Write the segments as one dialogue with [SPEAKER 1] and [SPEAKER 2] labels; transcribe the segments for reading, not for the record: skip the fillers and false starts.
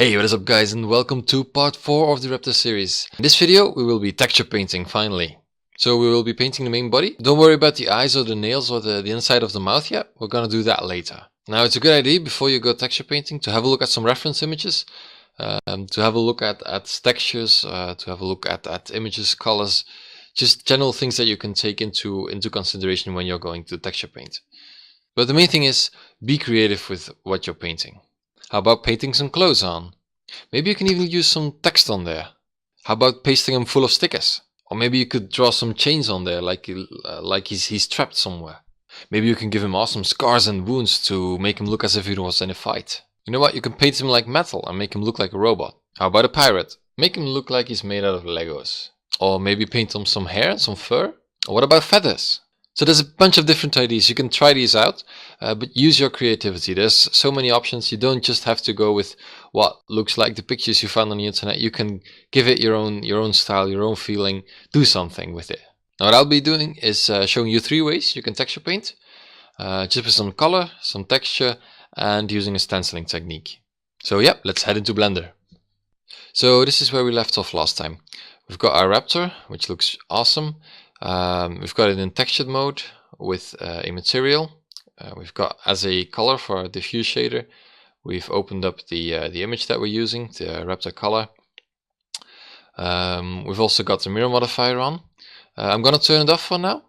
[SPEAKER 1] Hey, what is up guys, and welcome to part 4 of the RAPTOR series. In this video we will be texture painting finally. So we will be painting the main body. Don't worry about the eyes or the nails or the inside of the mouth yet. We're gonna do that later. Now it's a good idea before you go texture painting to have a look at some reference images, to have a look at textures, to have a look at images, colors, just general things that you can take into consideration when you're going to texture paint. But the main thing is, be creative with what you're painting. How about painting some clothes on? Maybe you can even use some text on there. How about pasting them full of stickers? Or maybe you could draw some chains on there, like he's trapped somewhere. Maybe you can give him awesome scars and wounds to make him look as if he was in a fight. You know what? You can paint him like metal and make him look like a robot. How about a pirate? Make him look like he's made out of Legos. Or maybe paint him some hair and some fur. Or what about feathers? So there's a bunch of different ideas. You can try these out, but use your creativity. There's so many options. You don't just have to go with what looks like the pictures you found on the internet. You can give it your own style, your own feeling. Do something with it. Now what I'll be doing is showing you 3 ways you can texture paint. Just with some color, some texture, and using a stenciling technique. So yeah, let's head into Blender. So this is where we left off last time. We've got our Raptor, which looks awesome. We've got it in textured mode with a material. We've got as a color for our diffuse shader. We've opened up the image that we're using, the Raptor color. We've also got the mirror modifier on. I'm gonna turn it off for now.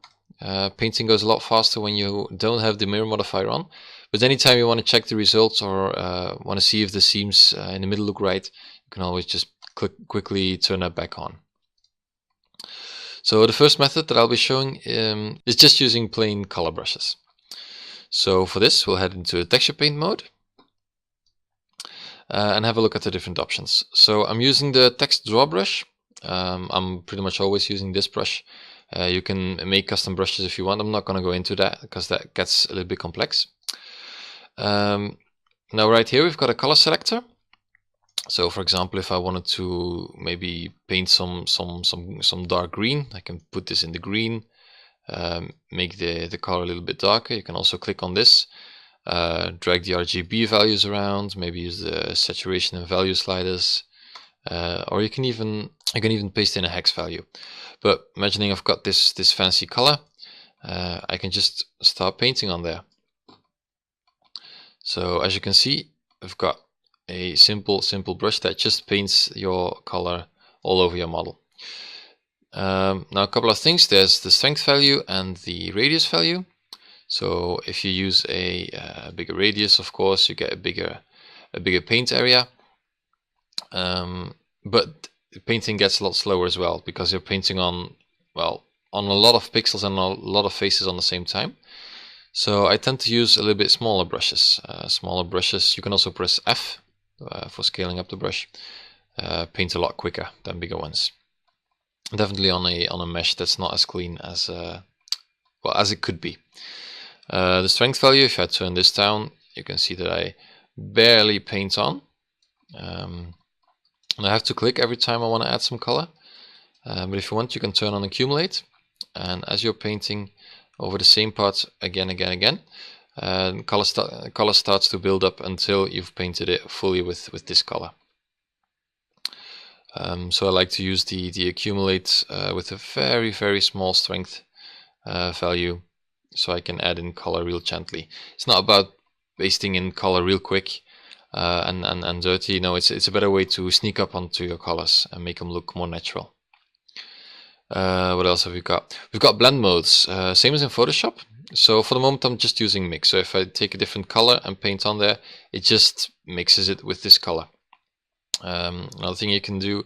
[SPEAKER 1] Painting goes a lot faster when you don't have the mirror modifier on. But anytime you want to check the results or want to see if the seams in the middle look right, you can always just quickly turn that back on. So the first method that I'll be showing is just using plain color brushes. So for this we'll head into texture paint mode and have a look at the different options. So I'm using the text draw brush. I'm pretty much always using this brush. You can make custom brushes if you want. I'm not going to go into that because that gets a little bit complex. Now right here we've got a color selector. So for example, if I wanted to maybe paint some dark green, I can put this in the green, make the color a little bit darker. You can also click on this, drag the RGB values around, maybe use the saturation and value sliders, or you can even paste in a hex value. But imagining I've got this fancy color, I can just start painting on there. So as you can see, I've got a simple brush that just paints your color all over your model. Now a couple of things. There's the strength value and the radius value. So if you use a bigger radius, of course you get a bigger paint area, but painting gets a lot slower as well because you're painting on a lot of pixels and a lot of faces on the same time. So I tend to use a little bit smaller brushes. You can also press F for scaling up the brush. Paint a lot quicker than bigger ones. Definitely on a mesh that's not as clean as as it could be. The strength value, if I turn this down, you can see that I barely paint on. And I have to click every time I want to add some color. But if you want, you can turn on accumulate, and as you're painting over the same parts again, color starts to build up until you've painted it fully with this color. So I like to use the accumulate with a very small strength value, so I can add in color real gently. It's not about pasting in color real quick and dirty. No, it's a better way to sneak up onto your colors and make them look more natural. What else have we got? We've got blend modes, same as in Photoshop. So for the moment I'm just using mix. So if I take a different color and paint on there, it just mixes it with this color. Another thing you can do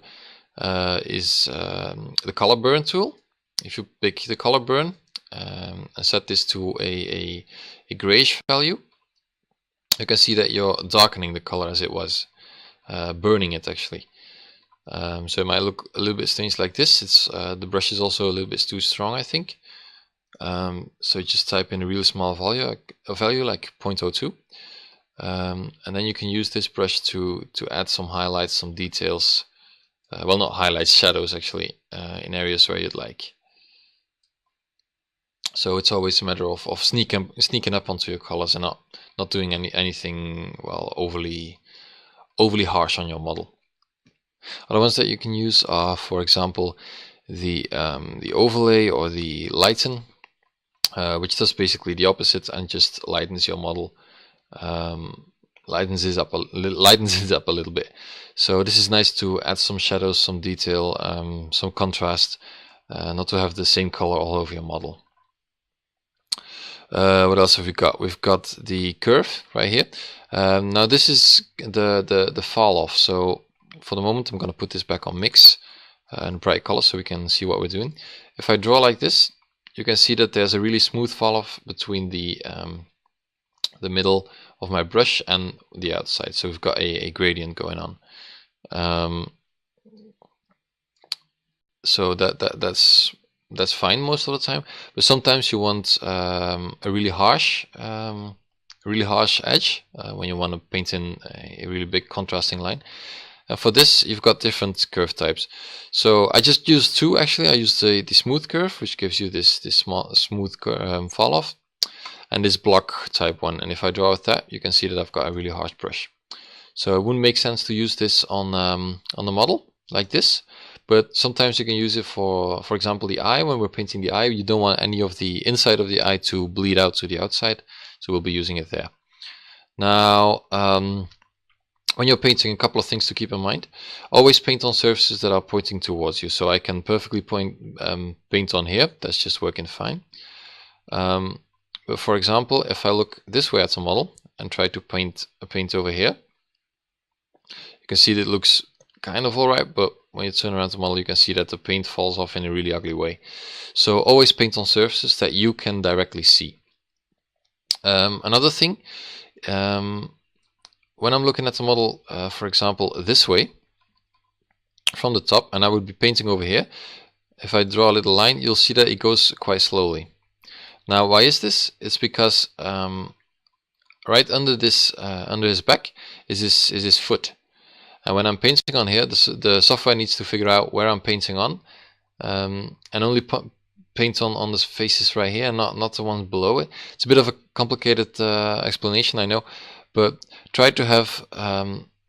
[SPEAKER 1] is the color burn tool. If you pick the color burn and set this to a grayish value, you can see that you're darkening the color as it was, burning it actually. So it might look a little bit strange like this. It's the brush is also a little bit too strong, I think. So just type in a really small value like 0.02, and then you can use this brush to add some highlights, some details, well, not highlights, shadows actually, in areas where you'd like. So it's always a matter of sneaking up onto your colors and not doing anything overly overly harsh on your model. Other ones that you can use are, for example, the overlay or the lighten, which does basically the opposite and just lightens your model, lightens it up a little bit. So this is nice to add some shadows, some detail, some contrast, not to have the same color all over your model. What else have we got? We've got the curve right here. Now this is the fall off. So for the moment I'm going to put this back on mix and bright color so we can see what we're doing. If I draw like this, you can see that there's a really smooth fall off between the middle of my brush and the outside. So we've got a gradient going on. So that's fine most of the time, but sometimes you want a really harsh edge when you want to paint in a really big contrasting line. And for this, you've got different curve types. So I just used two actually. I used the smooth curve, which gives you this smooth fall off, and this block type one. And if I draw with that, you can see that I've got a really harsh brush. So it wouldn't make sense to use this on the model like this. But sometimes you can use it for example, the eye. When we're painting the eye, you don't want any of the inside of the eye to bleed out to the outside, so we'll be using it there. Now, when you're painting, a couple of things to keep in mind. Always paint on surfaces that are pointing towards you. So I can perfectly paint on here. That's just working fine. But for example, if I look this way at the model and try to paint over here, you can see that it looks kind of alright, but when you turn around the model, you can see that the paint falls off in a really ugly way. So always paint on surfaces that you can directly see. Another thing, when I'm looking at the model, for example, this way, from the top, and I would be painting over here, if I draw a little line, you'll see that it goes quite slowly. Now, why is this? It's because right under this, under his back, is his foot. And when I'm painting on here, the software needs to figure out where I'm painting on, and only paint on the faces right here, not the ones below it. It's a bit of a complicated explanation, I know, but try to have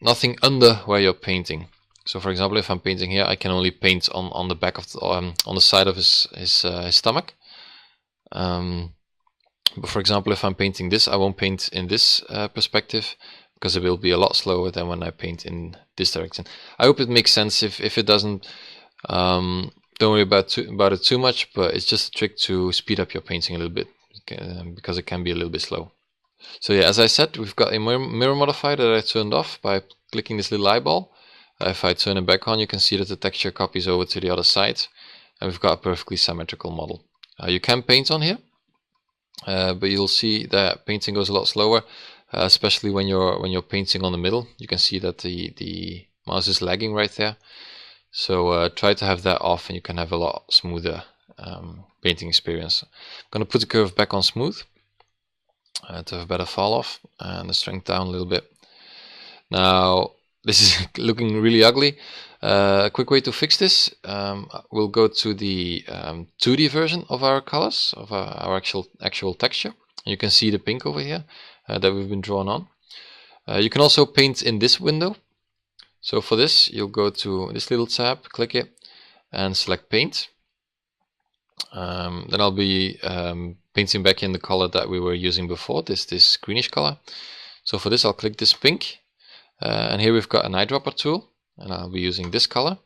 [SPEAKER 1] nothing under where you're painting. So, for example, if I'm painting here, I can only paint on the back of on the side of his stomach. But for example, if I'm painting this, I won't paint in this perspective, because it will be a lot slower than when I paint in this direction. I hope it makes sense. If it doesn't, don't worry about it too much, but it's just a trick to speed up your painting a little bit, because it can be a little bit slow. So yeah, as I said, we've got a mirror modifier that I turned off by clicking this little eyeball. If I turn it back on, you can see that the texture copies over to the other side, and we've got a perfectly symmetrical model. You can paint on here, but you'll see that painting goes a lot slower. Especially when you're painting on the middle, you can see that the mouse is lagging right there. So try to have that off, and you can have a lot smoother painting experience. I'm going to put the curve back on smooth to have a better fall off and the strength down a little bit. Now this is looking really ugly. A quick way to fix this: we'll go to the 2D version of our colors, of our actual texture. And you can see the pink over here that we've been drawn on. You can also paint in this window. So for this, you'll go to this little tab, click it, and select paint. Then I'll be painting back in the color that we were using before, this greenish color. So for this, I'll click this pink, and here we've got an eyedropper tool, and I'll be using this color.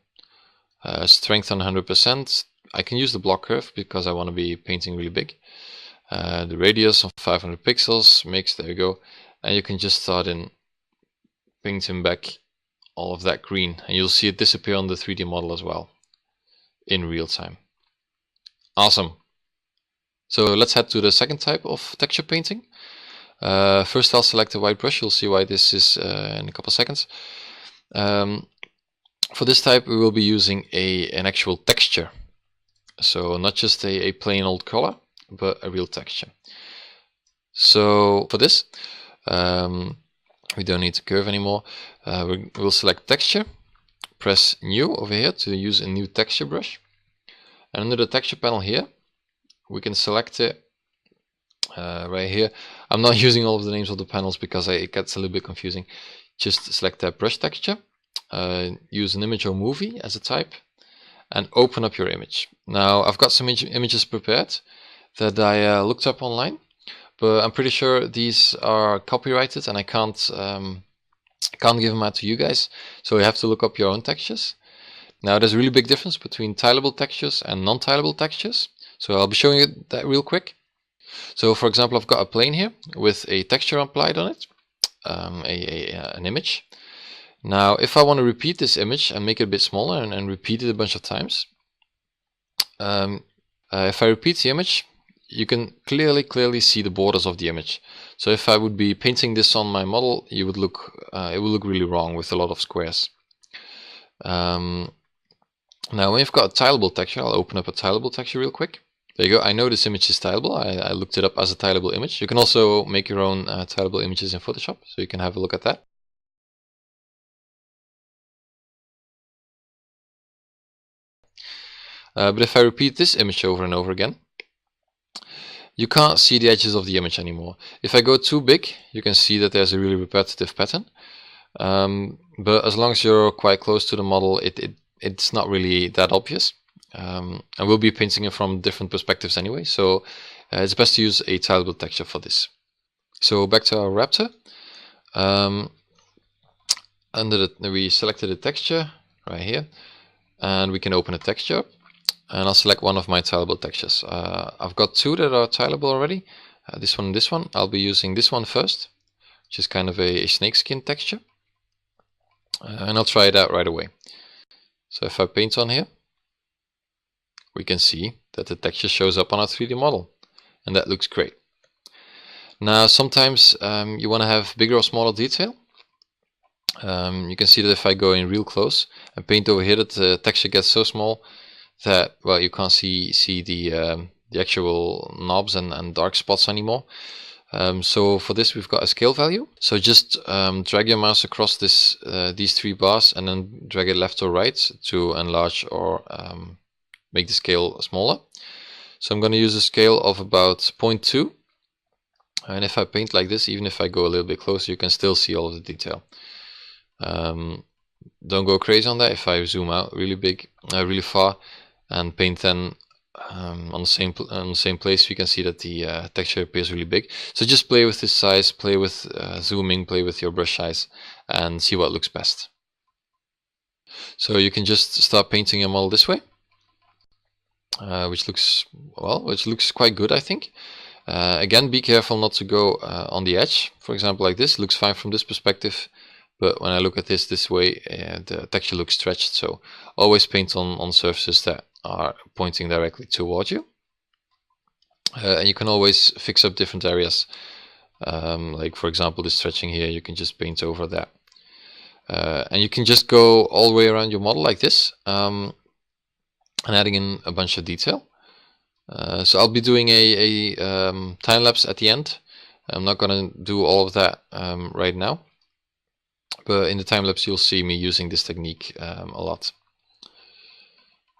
[SPEAKER 1] Strength on 100%. I can use the block curve because I want to be painting really big. The radius of 500 pixels, mix, there you go. And you can just start in painting back all of that green, and you'll see it disappear on the 3D model as well in real time. Awesome. So let's head to the second type of texture painting. First I'll select a white brush. You'll see why this is in a couple seconds. For this type we will be using an actual texture. So not just a plain old color, but a real texture. So for this, we don't need the curve anymore. We'll select texture, press new over here to use a new texture brush. And under the texture panel here, we can select it right here. I'm not using all of the names of the panels because it gets a little bit confusing. just select that brush texture, use an image or movie as a type, and open up your image. Now I've got some images prepared that I looked up online, but I'm pretty sure these are copyrighted and I can't give them out to you guys, so you have to look up your own textures. Now there's a really big difference between tileable textures and non-tileable textures, so I'll be showing you that real quick. So for example, I've got a plane here with a texture applied on it, an image. Now if I want to repeat this image and make it a bit smaller and repeat it a bunch of times, if I repeat the image, you can clearly see the borders of the image. So if I would be painting this on my model, it would look really wrong with a lot of squares. Now when you've got a tileable texture, I'll open up a tileable texture real quick. There you go. I know this image is tileable. I looked it up as a tileable image. You can also make your own tileable images in Photoshop, so you can have a look at that. But if I repeat this image over and over again, you can't see the edges of the image anymore. If I go too big, you can see that there's a really repetitive pattern. But as long as you're quite close to the model, it's not really that obvious. And we'll be painting it from different perspectives anyway, so it's best to use a tileable texture for this. So back to our Raptor. We selected a texture right here, and we can open a texture. And I'll select one of my tileable textures. I've got two that are tileable already. This one and this one. I'll be using this one first, which is kind of a snakeskin texture. And I'll try it out right away. So if I paint on here, we can see that the texture shows up on our 3D model. And that looks great. Now sometimes you want to have bigger or smaller detail. You can see that if I go in real close and paint over here, that the texture gets so small that, well, you can't see the actual knobs and dark spots anymore. So for this we've got a scale value. So just drag your mouse across these three bars and then drag it left or right to enlarge or make the scale smaller. So I'm going to use a scale of about 0.2. And if I paint like this, even if I go a little bit closer, you can still see all of the detail. Don't go crazy on that. If I zoom out really big, really far, and paint then on the same place, you can see that the texture appears really big. So just play with this size, play with zooming, play with your brush size, and see what looks best. So you can just start painting your model this way, which looks quite good, I think. Again, be careful not to go on the edge. For example, like this looks fine from this perspective, but when I look at this way, the texture looks stretched. So always paint on surfaces that are pointing directly toward you. And you can always fix up different areas. Like for example, this stretching here, you can just paint over that. And you can just go all the way around your model like this, and adding in a bunch of detail. So I'll be doing a time lapse at the end. I'm not going to do all of that right now, but in the time lapse you'll see me using this technique a lot.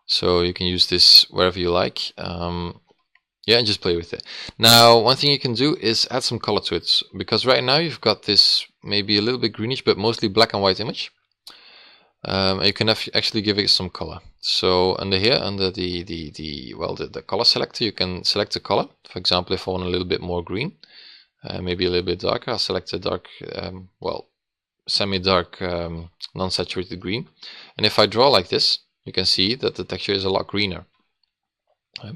[SPEAKER 1] So you can use this wherever you like. Yeah, and just play with it. Now, one thing you can do is add some color to it, because right now you've got this maybe a little bit greenish, but mostly black and white image. You can actually give it some color. So under here, under the color selector, you can select a color. For example, if I want a little bit more green, maybe a little bit darker, I'll select a dark, semi-dark, non-saturated green. And if I draw like this, you can see that the texture is a lot greener.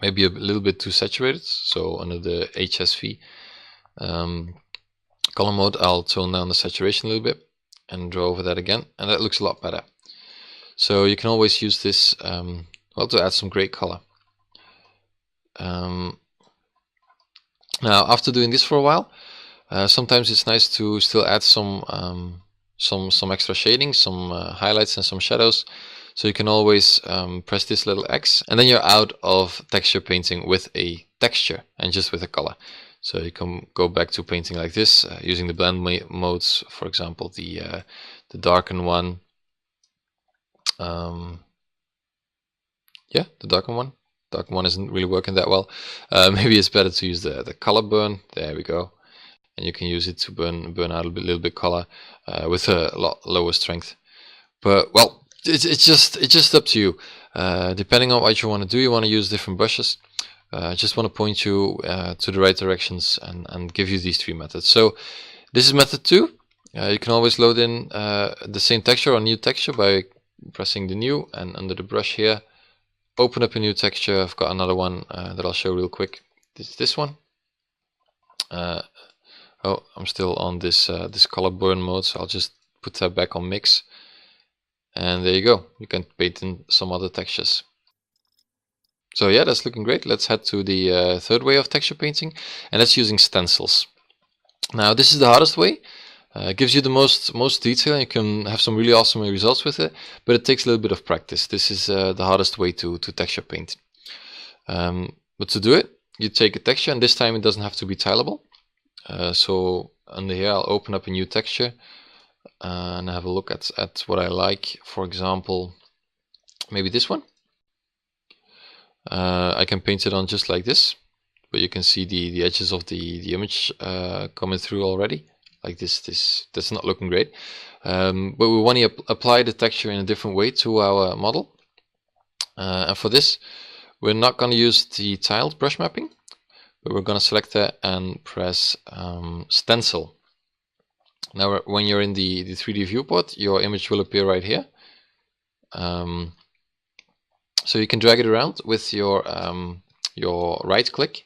[SPEAKER 1] Maybe a little bit too saturated. So under the HSV color mode, I'll tone down the saturation a little bit and draw over that again, and that looks a lot better. So you can always use this to add some great color. Now after doing this for a while, sometimes it's nice to still add some extra shading, some highlights and some shadows. So you can always press this little X, and then you're out of texture painting with a texture and just with a color. So you can go back to painting like this, using the blend modes, for example, the darken one. Yeah, the darken one. Darken one isn't really working that well. Maybe it's better to use the color burn. There we go. and you can use it to burn out a little bit color with a lot lower strength. But well, it's just up to you. Depending on what you want to do, you want to use different brushes. I just want to point you to the right directions and give you these 3 methods. So this is method 2. You can always load in the same texture or new texture by pressing the new, and under the brush here, open up a new texture. I've got another one that I'll show real quick. This one. Oh, I'm still on this this color burn mode, so I'll just put that back on mix. And there you go. You can paint in some other textures. So yeah, that's looking great. Let's head to the third way of texture painting, and that's using stencils. Now this is the hardest way. It gives you the most detail, and you can have some really awesome results with it, but it takes a little bit of practice. This is the hardest way to texture paint. But to do it, you take a texture, and this time it doesn't have to be tileable. So under here I'll open up a new texture and have a look at what I like. For example, maybe this one. I can paint it on just like this, but you can see the edges of the image coming through already. Like this, that's not looking great. But we want to apply the texture in a different way to our model. And for this, we're not going to use the tiled brush mapping, but we're going to select that and press stencil. Now, when you're in the 3D viewport, your image will appear right here. So you can drag it around with your right click.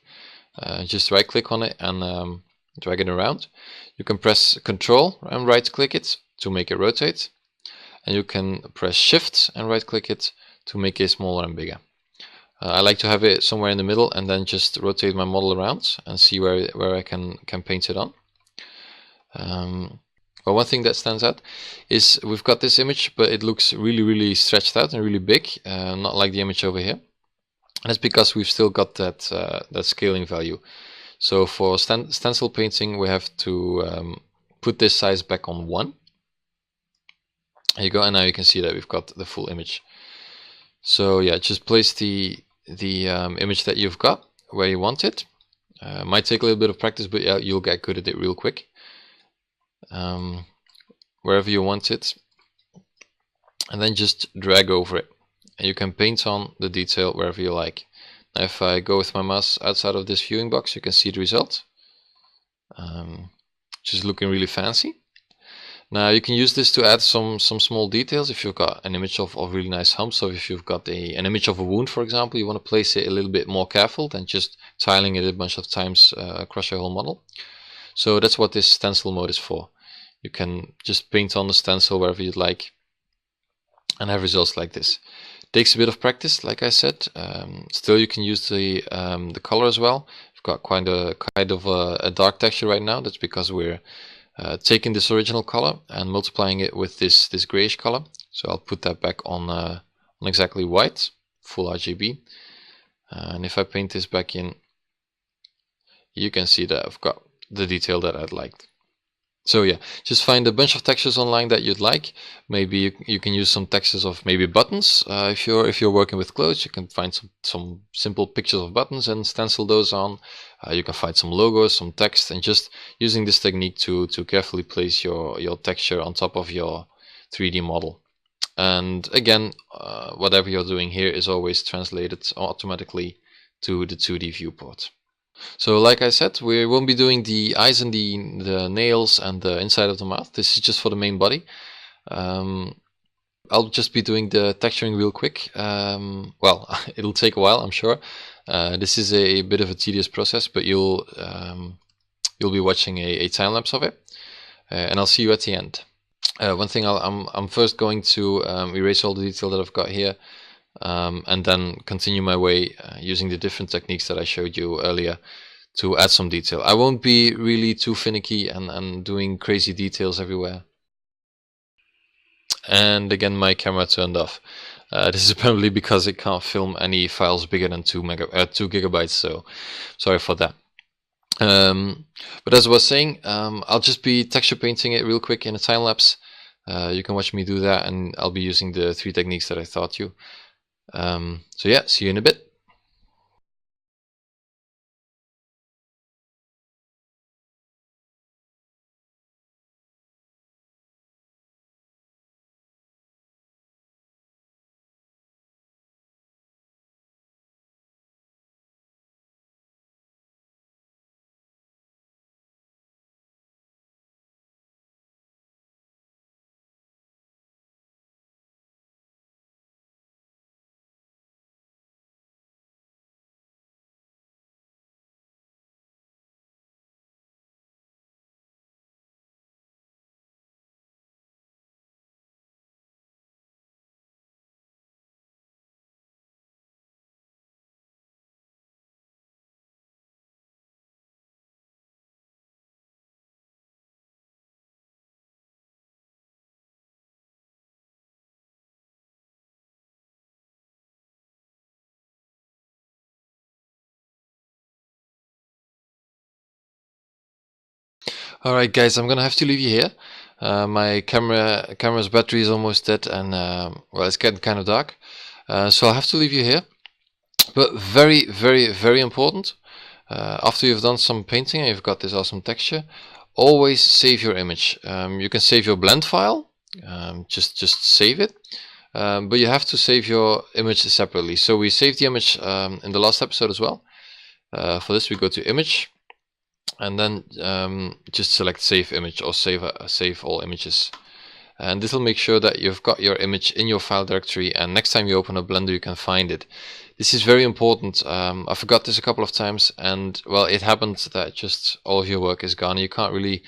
[SPEAKER 1] Just right click on it and drag it around. You can press Ctrl and right click it to make it rotate, and you can press Shift and right click it to make it smaller and bigger. I like to have it somewhere in the middle and then just rotate my model around and see where I can paint it on. Well, one thing that stands out is we've got this image, but it looks really stretched out and really big, not like the image over here. And that's because we've still got that scaling value. So for stencil painting, we have to put this size back on 1. There you go, and now you can see that we've got the full image. So yeah, just place the image that you've got where you want it. Might take a little bit of practice, but yeah, you'll get good at it real quick. Wherever you want it, and then just drag over it, and you can paint on the detail wherever you like. Now if I go with my mouse outside of this viewing box, you can see the result, which is looking really fancy. Now you can use this to add some small details. If you've got an image of really nice humps, or if you've got an image of a wound, for example, you want to place it a little bit more careful than just tiling it a bunch of times across your whole model. So that's what this stencil mode is for. You can just paint on the stencil wherever you'd like and have results like this. It takes a bit of practice, like I said. Still, you can use the color as well. We've got kind of a dark texture right now. That's because we're taking this original color and multiplying it with this grayish color. So I'll put that back on exactly white, full RGB. And if I paint this back in, you can see that I've got the detail that I'd liked. So yeah, just find a bunch of textures online that you'd like. Maybe you can use some textures of maybe buttons. If you're working with clothes, you can find some simple pictures of buttons and stencil those on. You can find some logos, some text, and just using this technique to carefully place your texture on top of your 3D model. And again, whatever you're doing here is always translated automatically to the 2D viewport. So like I said, we won't be doing the eyes and the nails and the inside of the mouth. This is just for the main body. I'll just be doing the texturing real quick. Well, it'll take a while, I'm sure. This is a bit of a tedious process, but you'll be watching a time lapse of it, and I'll see you at the end. One thing I'm first going to erase all the detail that I've got here. And then continue my way using the different techniques that I showed you earlier to add some detail. I won't be really too finicky and doing crazy details everywhere. And again, my camera turned off. This is apparently because it can't film any files bigger than 2 gigabytes, so sorry for that. But as I was saying, I'll just be texture painting it real quick in a time lapse. You can watch me do that, and I'll be using the 3 techniques that I taught you. So yeah, see you in a bit. Alright guys, I'm gonna have to leave you here. My camera's battery is almost dead, and well, it's getting kind of dark. So I'll have to leave you here. But very, very, very important. After you've done some painting and you've got this awesome texture, always save your image. You can save your blend file, just save it, but you have to save your image separately. So we saved the image in the last episode as well. For this we go to image, and then just select save image or save all images. And this will make sure that you've got your image in your file directory, and next time you open a Blender you can find it. This is very important. I forgot this a couple of times, and well, it happened that just all of your work is gone. You can't really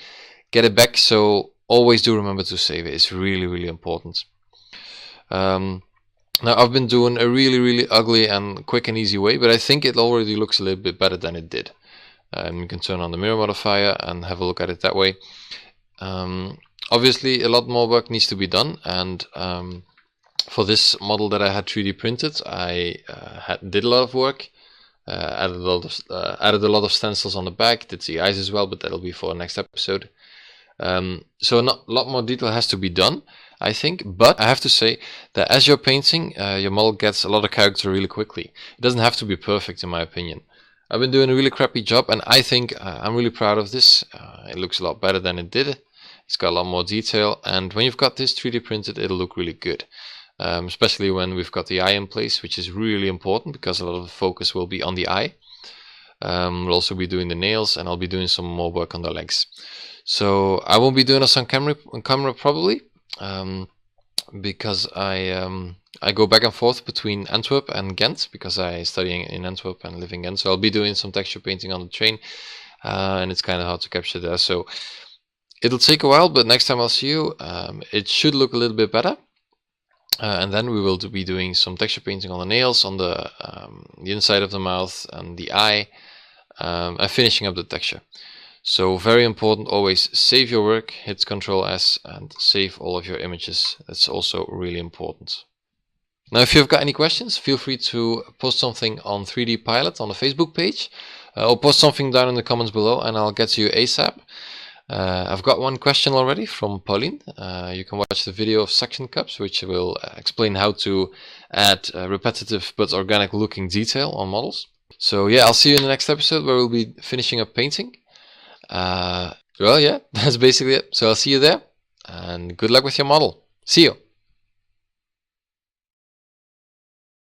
[SPEAKER 1] get it back, so always do remember to save it. It's really, really important. Now I've been doing a really, really ugly and quick and easy way, but I think it already looks a little bit better than it did. You can turn on the mirror modifier and have a look at it that way. Obviously a lot more work needs to be done, and for this model that I had 3D printed, I did a lot of work, added a lot of stencils on the back, did the eyes as well, but that'll be for the next episode. So a lot more detail has to be done, I think, but I have to say that as you're painting, your model gets a lot of character really quickly. It doesn't have to be perfect in my opinion. I've been doing a really crappy job, and I think I'm really proud of this. It looks a lot better than it did. It's got a lot more detail, and when you've got this 3D printed, it'll look really good. Especially when we've got the eye in place, which is really important because a lot of the focus will be on the eye. We'll also be doing the nails, and I'll be doing some more work on the legs. So I won't be doing this on camera probably, because I go back and forth between Antwerp and Ghent, because I study in Antwerp and live in Ghent. So I'll be doing some texture painting on the train, and it's kind of hard to capture there. So it'll take a while, but next time I'll see you, it should look a little bit better. And then we will be doing some texture painting on the nails, on the inside of the mouth and the eye, and finishing up the texture. So very important, always save your work, hit Ctrl S and save all of your images. That's also really important. Now if you've got any questions, feel free to post something on 3D Pilot on the Facebook page, or post something down in the comments below and I'll get to you ASAP. I've got one question already from Pauline. You can watch the video of section cups, which will explain how to add repetitive but organic looking detail on models. So yeah, I'll see you in the next episode where we'll be finishing up painting. Well yeah, that's basically it. So I'll see you there, and good luck with your model. See you!